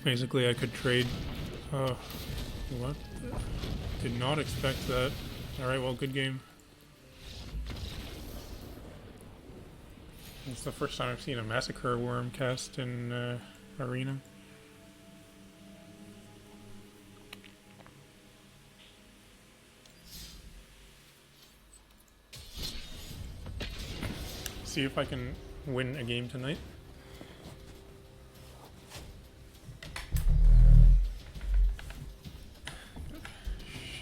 Basically, I could trade. What? Did not expect that. Alright, well, good game. It's the first time I've seen a Massacre Worm cast in Arena. See if I can win a game tonight.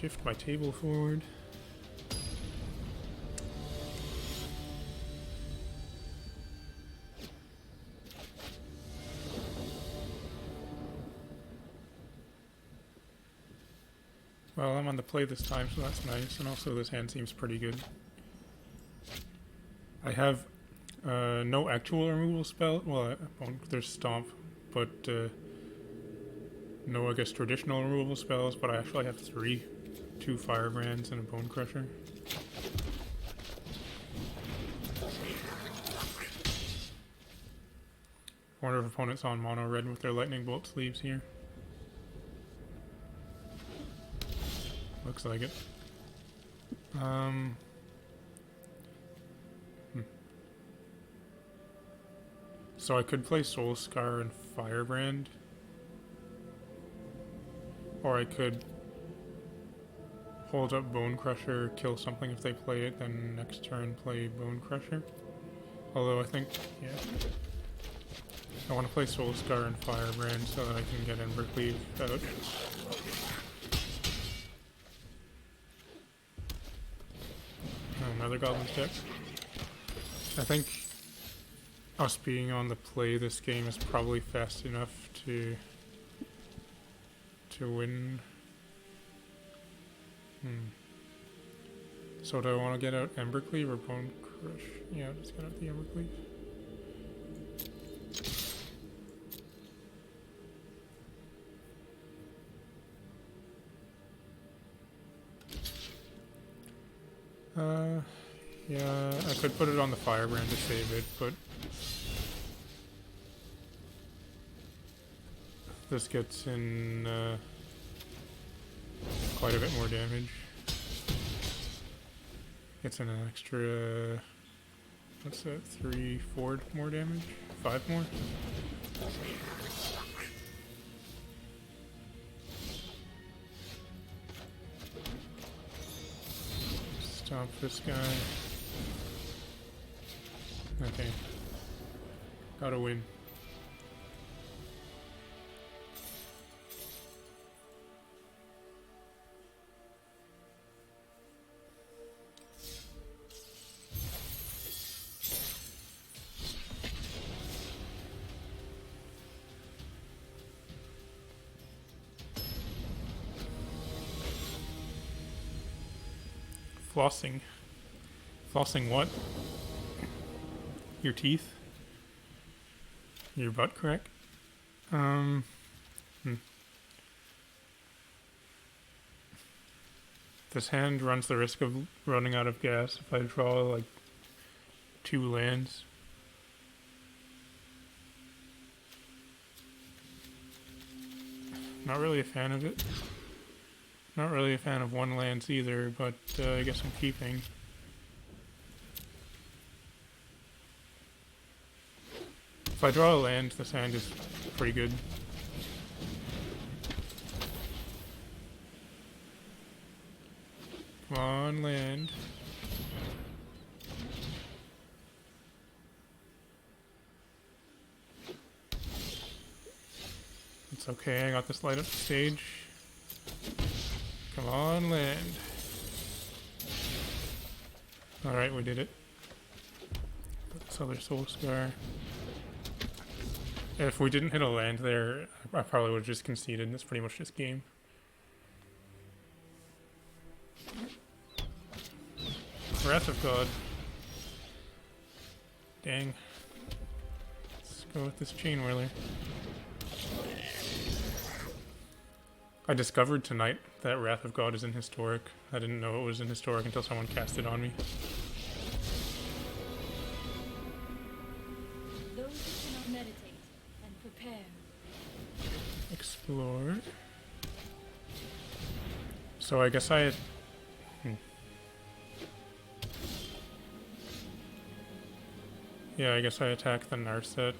Shift my table forward. Well, I'm on the play this time, so that's nice, and also this hand seems pretty good. I have no actual removal spell. Well, there's Stomp, but no, I guess, traditional removal spells, but I actually have 3. 2 Firebrands and a Bonecrusher. Wonder if opponents on mono red with their lightning bolt sleeves here. Looks like it. So I could play Soul-Scar and Firebrand, or I could hold up Bonecrusher, kill something if they play it, then next turn play Bonecrusher. Although I think, yeah, I want to play Soul-Scar and Firebrand so that I can get Embercleave out. Oh, another Goblin deck. I think us being on the play this game is probably fast enough to win. So do I want to get out Embercleave or Bonecrush? Yeah, let's get out the Embercleave. Yeah, I could put it on the Firebrand to save it, but this gets in quite a bit more damage. It's an extra, what's that, 3, 4 more damage? 5 more? Stop this guy. Okay. Gotta win. Flossing. Flossing what? Your teeth? Your butt crack? This hand runs the risk of running out of gas if I draw like 2 lands. Not really a fan of it. Not really a fan of 1 lands either, but I guess I'm keeping. If I draw a land, this hand is pretty good. Come on, land. It's okay, I got this light up the stage. Come on, land. Alright, we did it. This other Soul-Scar. If we didn't hit a land there, I probably would have just conceded. That's pretty much this game. Wrath of God. Dang. Let's go with this Chainwhirler. I discovered tonight that Wrath of God is in Historic. I didn't know it was in Historic until someone cast it on me. Those who cannot meditate and prepare explore. So I guess I... Yeah, I guess I attack the Narset.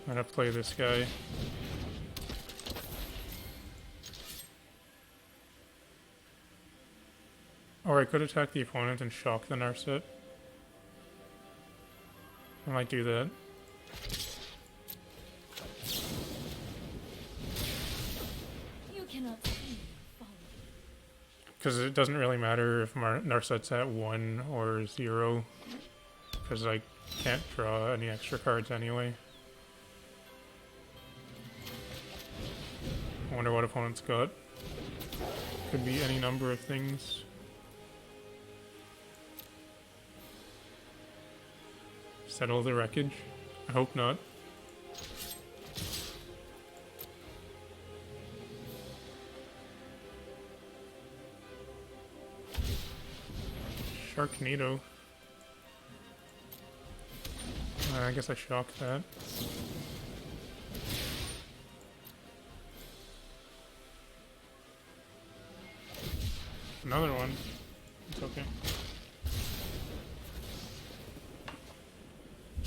I'm gonna play this guy. Or I could attack the opponent and shock the Narset. I might do that. Because it doesn't really matter if Narset's at 1 or 0. Because I can't draw any extra cards anyway. I wonder what opponent's got. Could be any number of things. Settle the wreckage? I hope not. Sharknado. I guess I shocked that. Another one. It's okay.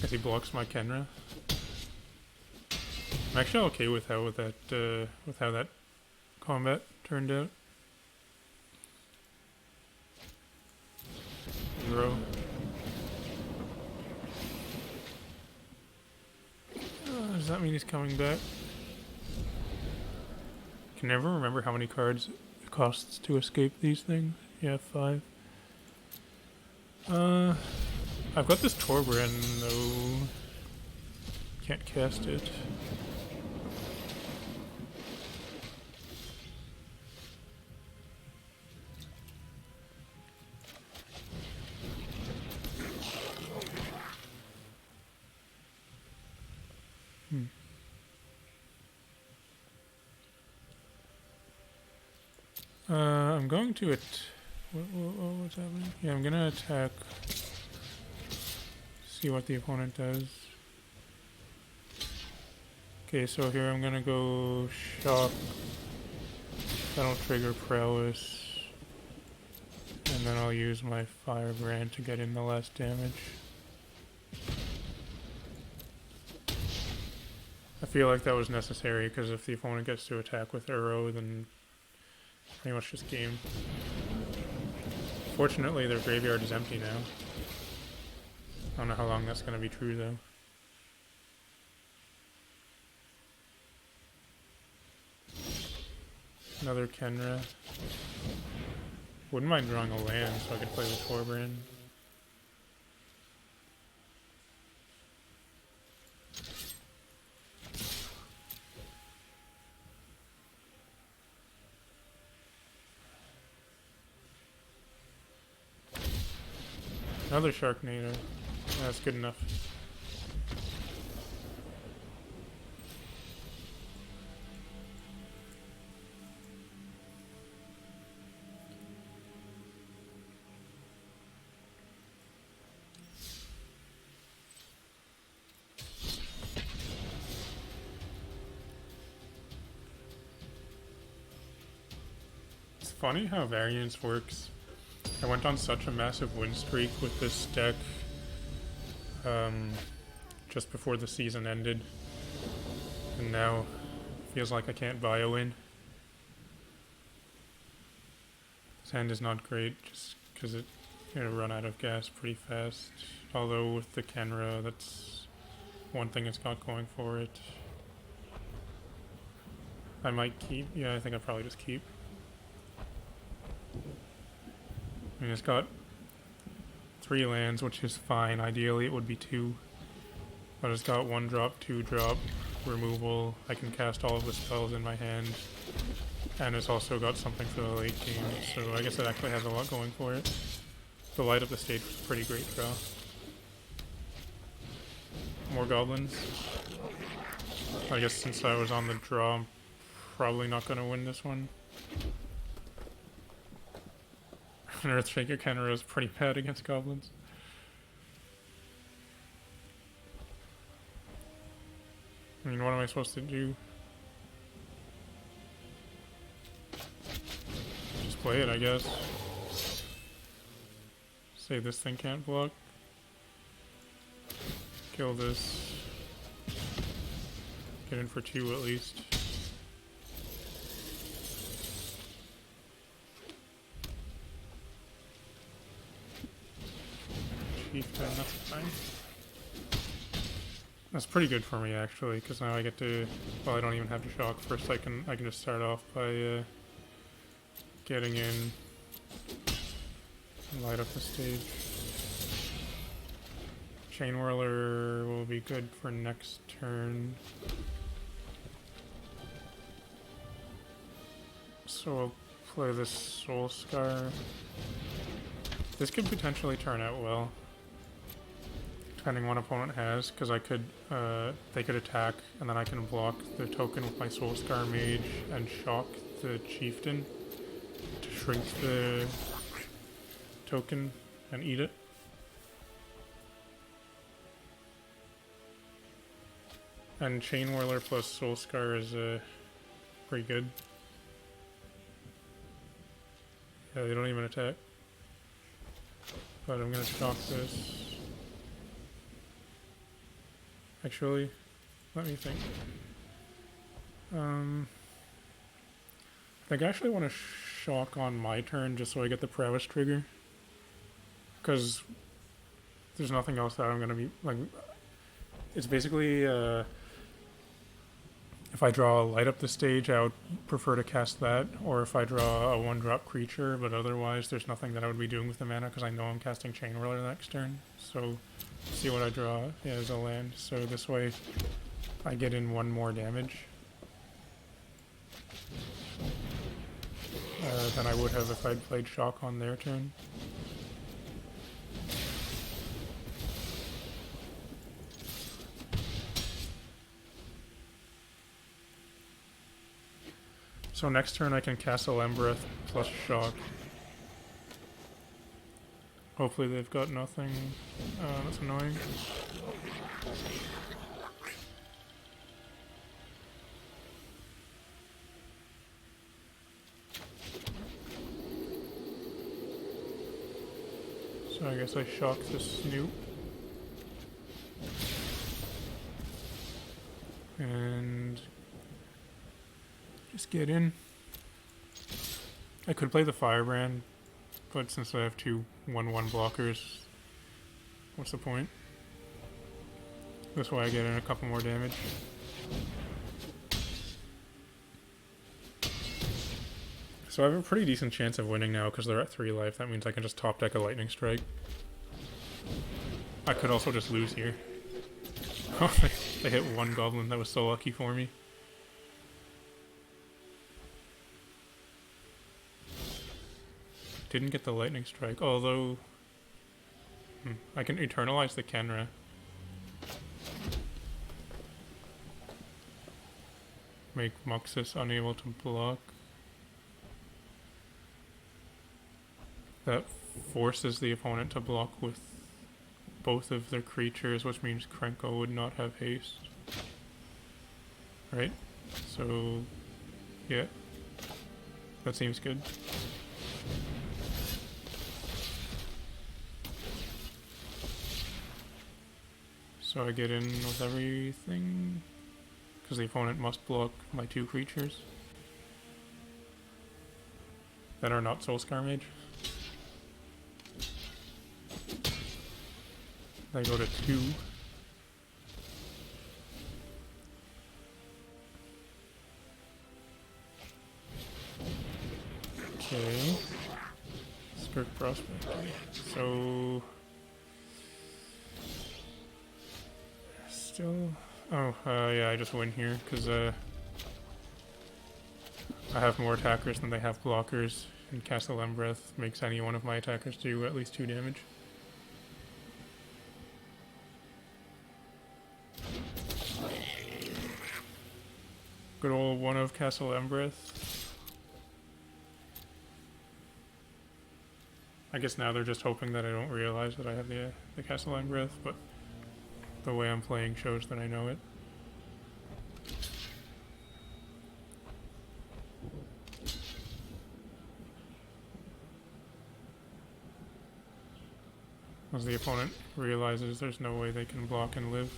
Guess he blocks my Khenra. I'm actually okay with how that combat turned out. Aggro. Does that mean he's coming back? Can never remember how many cards it costs to escape these things. Yeah, 5. I've got this Torbran though. Can't cast it. I'm going to what's happening? Yeah, I'm gonna attack. See what the opponent does. Okay, so here I'm gonna go shock. That'll trigger prowess. And then I'll use my Firebrand to get in the last damage. I feel like that was necessary because if the opponent gets to attack with arrow, then pretty much just game. Fortunately, their graveyard is empty now. I don't know how long that's going to be true, though. Another Khenra. Wouldn't mind drawing a land so I could play with Torbran. Another Sharknado. That's good enough. It's funny how variance works. I went on such a massive win streak with this deck just before the season ended, and now feels like I can't buy a win. This hand is not great just because it's gonna run out of gas pretty fast, although with the Khenra, that's one thing it's got going for it. I might keep. Yeah, I think I'll probably just keep. I mean, it's got 3 lands, which is fine. Ideally, it would be 2. But it's got 1 drop, 2 drop, removal. I can cast all of the spells in my hand. And it's also got something for the late game. So I guess it actually has a lot going for it. The light up the stage was a pretty great draw. More goblins. I guess since I was on the draw, I'm probably not going to win this one. Earthshaker Khenra is pretty bad against goblins. I mean, what am I supposed to do? Just play it, I guess. Say this thing can't block. Kill this. Get in for 2 at least. Chieftain, that's fine. That's pretty good for me actually, because now I get to, well, I don't even have to shock. First I can just start off by getting in and light up the stage. Chainwhirler will be good for next turn. So we'll play this Soul-Scar. This could potentially turn out well, depending what opponent has, because I could, they could attack, and then I can block the token with my Soul-Scar Mage and shock the Chieftain to shrink the token and eat it. And Chainwhirler plus Soul-Scar is pretty good. Yeah, they don't even attack. But I'm gonna shock this. Actually, let me think. I think I actually want to shock on my turn just so I get the prowess trigger. Because there's nothing else that I'm gonna be, like, it's basically, if I draw light up the stage, I would prefer to cast that, or if I draw a 1-drop creature, but otherwise there's nothing that I would be doing with the mana because I know I'm casting Chainwhirler next turn. So, see what I draw as a land. So this way, I get in 1 more damage than I would have if I'd played Shock on their turn. So next turn I can Castle Embereth plus Shock. Hopefully they've got nothing. That's annoying. So I guess I shock the Snoop. And just get in. I could play the Firebrand, but since I have 2 1/1 blockers, what's the point? This way I get in a couple more damage. So I have a pretty decent chance of winning now because they're at 3 life. That means I can just top deck a Lightning Strike. I could also just lose here. They hit 1 goblin. That was so lucky for me. Didn't get the Lightning Strike, although I can Eternalize the Khenra. Make Muxus unable to block. That forces the opponent to block with both of their creatures, which means Krenko would not have haste. Right? So, yeah. That seems good. So I get in with everything, because the opponent must block my 2 creatures that are not Soul-Scar Mage. They go to 2. Okay. Skirt Prospect. So still, yeah, I just win here because I have more attackers than they have blockers, and Castle Embereth makes any one of my attackers do at least 2 damage. Good old one of Castle Embereth. I guess now they're just hoping that I don't realize that I have the Castle Embereth, but the way I'm playing shows that I know it. As the opponent realizes there's no way they can block and live.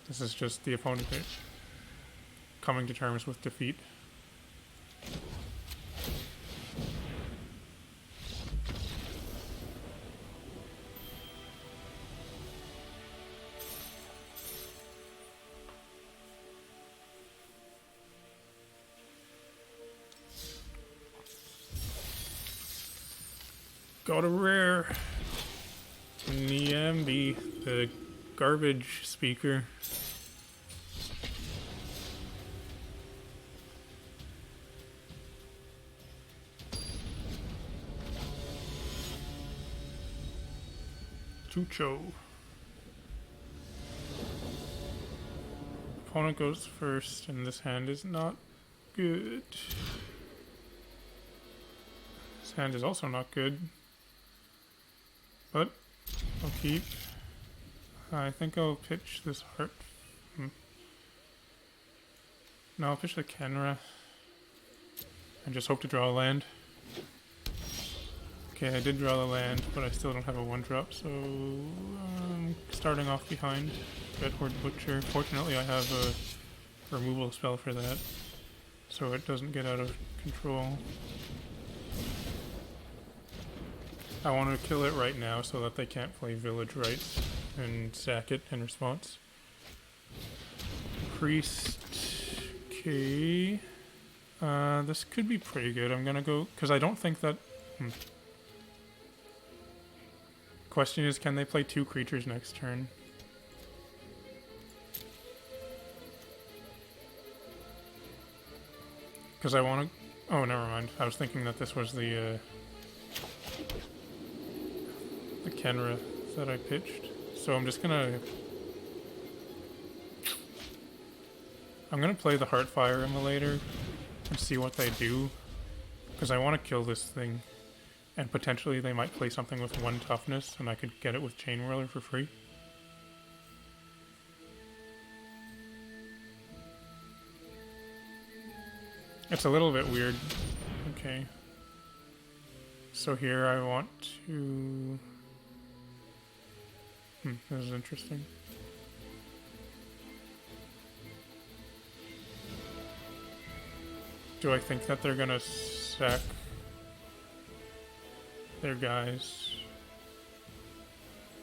This is just the opponent coming to terms with defeat. Got a rare Niambi, the garbage speaker. Chucho. Opponent goes first, and this hand is not good. This hand is also not good. But I'll keep. I think I'll pitch this heart. No, I'll pitch the Khenra. And just hope to draw a land. Okay, I did draw the land, but I still don't have a 1-drop, so I'm starting off behind. Red Horde Butcher. Fortunately, I have a removal spell for that, so it doesn't get out of control. I want to kill it right now so that they can't play Village Rites and sack it in response. Priest. Okay. This could be pretty good. I'm gonna go, because I don't think that... Question is, can they play 2 creatures next turn? Because I want to... Oh, never mind. I was thinking that this was the Khenra that I pitched. So I'm just gonna... I'm gonna play the Heartfire Immolator and see what they do. Because I want to kill this thing. And potentially they might play something with 1 toughness and I could get it with Chainwhirler for free. It's a little bit weird. Okay. So here I want to... this is interesting. Do I think that they're gonna sack their guys?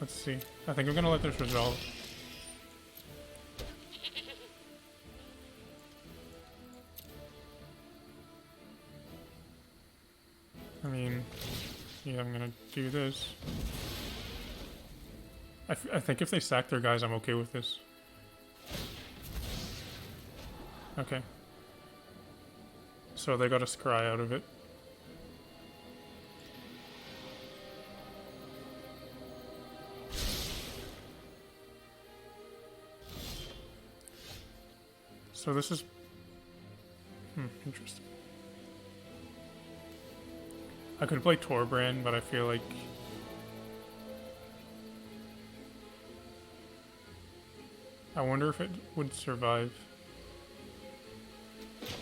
Let's see. I think I'm gonna let this resolve. I mean, yeah, I'm gonna do this. I think if they sack their guys, I'm okay with this. Okay. So they got a scry out of it. So this is... interesting. I could play Torbran, but I feel like... I wonder if it would survive.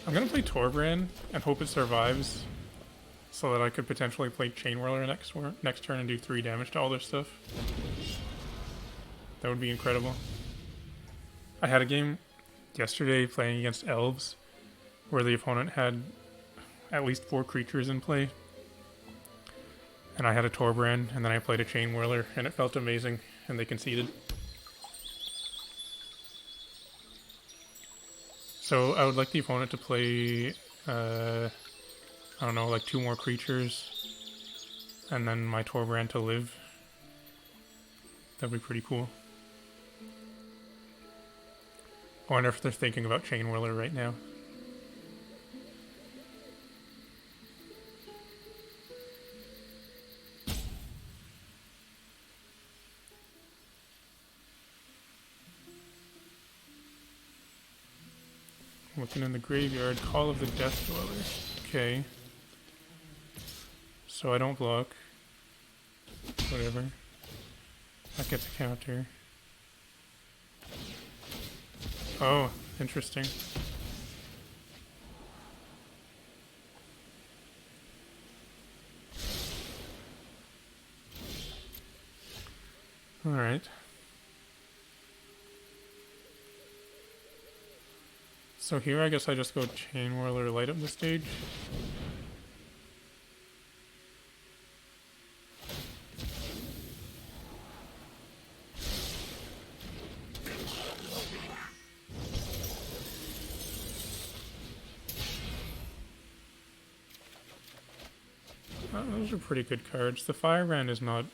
I'm gonna play Torbran and hope it survives, so that I could potentially play Chainwhirler next turn and do 3 damage to all their stuff. That would be incredible. I had a game yesterday playing against Elves, where the opponent had at least 4 creatures in play. And I had a Torbran, and then I played a Chainwhirler, and it felt amazing, and they conceded. So I would like the opponent to play, I don't know, like 2 more creatures, and then my Torbran to live. That'd be pretty cool. I wonder if they're thinking about Chainwhirler right now. Looking in the graveyard, Call of the Death Dweller. Okay. So I don't block. Whatever. That gets a counter. Oh, interesting. Alright. So here I guess I just go Chainwhirler light up the stage. Those are pretty good cards. The Firebrand is not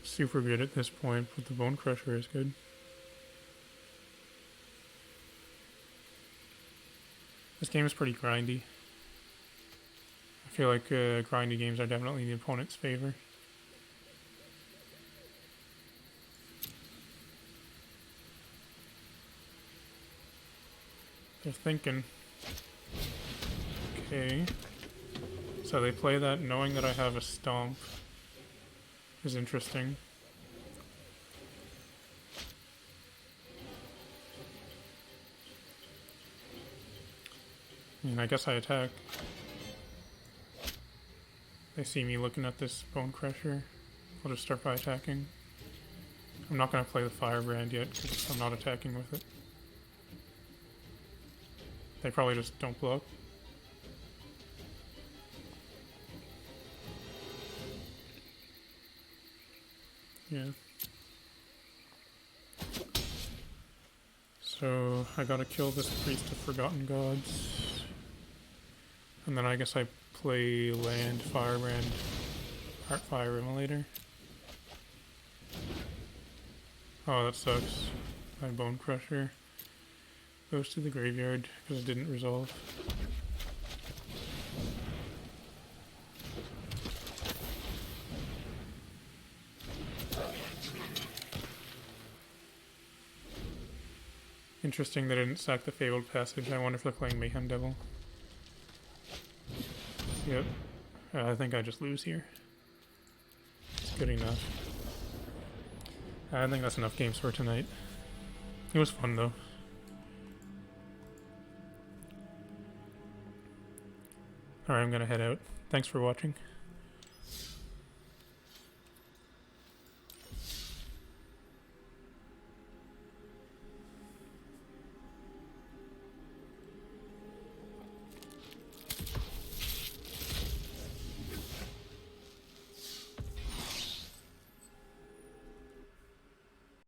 super good at this point, but the Bonecrusher is good. This game is pretty grindy. I feel like grindy games are definitely the opponent's favor. They're thinking. Okay. So they play that knowing that I have a Stomp. Is interesting. I mean, I guess I attack. They see me looking at this Bonecrusher. I'll just start by attacking. I'm not going to play the Firebrand yet because I'm not attacking with it. They probably just don't block. Yeah. So I gotta kill this Priest of Forgotten Gods. And then I guess I play land, Firebrand, Heartfire Immolator. Oh, that sucks. My Bonecrusher goes to the graveyard because it didn't resolve. Interesting they didn't sack the Fabled Passage. I wonder if they're playing Mayhem Devil. Yep. I think I just lose here. It's good enough. I think that's enough games for tonight. It was fun though. Alright, I'm gonna head out. Thanks for watching.